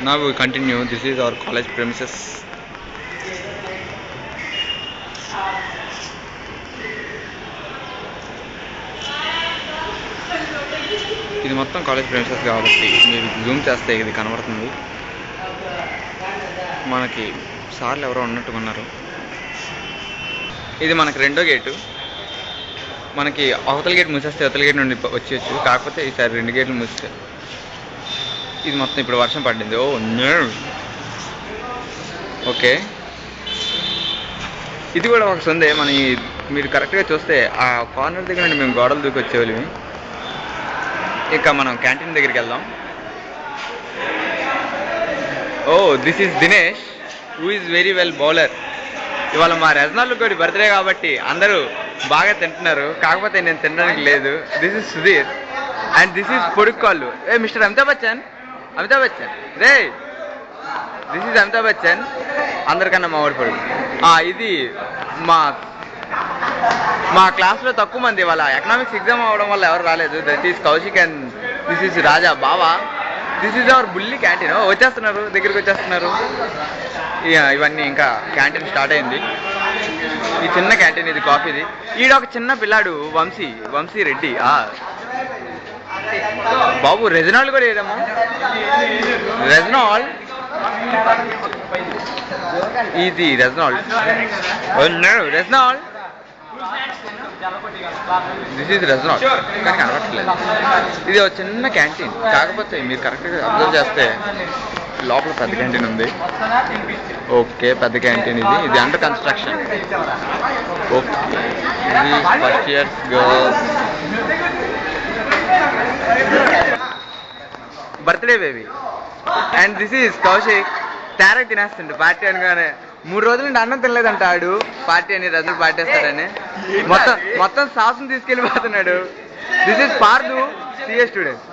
Now we continue. This is our college premises. ఇది మొత్తం college premises కాబట్టి మీరు జూమ్ చేస్తే ఇది కనబడుతుంది. మనకి సార్లు ఎవరో ఉన్నట్టుగా ఉన్నారు. ఇది మనకి రెండో గేటు. మనకి అవతల గేట్ మూసేస్తే అవతల గేట్ నుండి వచ్చేయచ్చు. కాకపోతే ఈసారి 2 గేట్లు మూస్తే ఇది మొత్తం ఇప్పుడు వర్షం పడింది. ఓ ఓకే, ఇది కూడా ఒక సందే. మీరు కరెక్ట్గా చూస్తే ఆ కార్నర్ దగ్గర నుండి మేము గోడలు దూకి వచ్చేవాళ్ళమి. ఇక మనం క్యాంటీన్ దగ్గరికి వెళ్దాం. Oh this is Dinesh, who is very well bowler. ఇవాళ మా రెజనాల్ గోడి బర్త్డే కాబట్టి అందరూ బాగా తింటున్నారు. కాకపోతే నేను తినడానికి లేదు. This is Sudheer and this is పొడుక్కాళ్ళు. మిస్టర్ అమితాబ్ బచ్చన్ రే, దిస్ ఈజ్ అమితాబ్ బచ్చన్, అందరికన్నా మా ఊరి పొడుగు. ఇది మా క్లాస్లో తక్కువ మంది ఇవాళ ఎకనామిక్స్ ఎగ్జామ్ అవ్వడం వల్ల ఎవరు రాలేదు. That is Kaushik and this is Raja బావా. దిస్ ఈజ్ అవర్ బుల్లి క్యాంటీన్. వచ్చేస్తున్నారు, దగ్గరికి వచ్చేస్తున్నారు. ఇవన్నీ ఇంకా క్యాంటీన్ స్టార్ట్ అయింది. ఈ చిన్న క్యాంటీన్, ఇది కాఫీది. ఈడ ఒక చిన్న పిల్లాడు వంశీ రెడ్డి. బాబు రెజనాల్ కూడా ఏదమ్మా, రెజనాల్ ఇది రెజనాల్. దిస్ ఈజ్ రెజనాల్, కానీ కనబడట్లేదు. ఇది ఒక చిన్న క్యాంటీన్. కాకపోతే మీరు కరెక్ట్గా అబ్జర్వ్ చేస్తే లోపల పెద్ద క్యాంటీన్ ఉంది. ఓకే, పెద్ద క్యాంటీన్. ఇది అండర్ కన్స్ట్రక్షన్. ఓకే, ఇది first years girls birthday baby. And this is Kaushik. తేరగా తినేస్తుండే పార్టీ అనగానే. 3 రోజుల నుండి అన్నం తినలేదంట ఆడు. పార్టీ అని రజులు పార్టీస్తాడని మొత్తం సాసును తీసుకెళ్ళిపోతున్నాడు. This is Pardhu, CA student.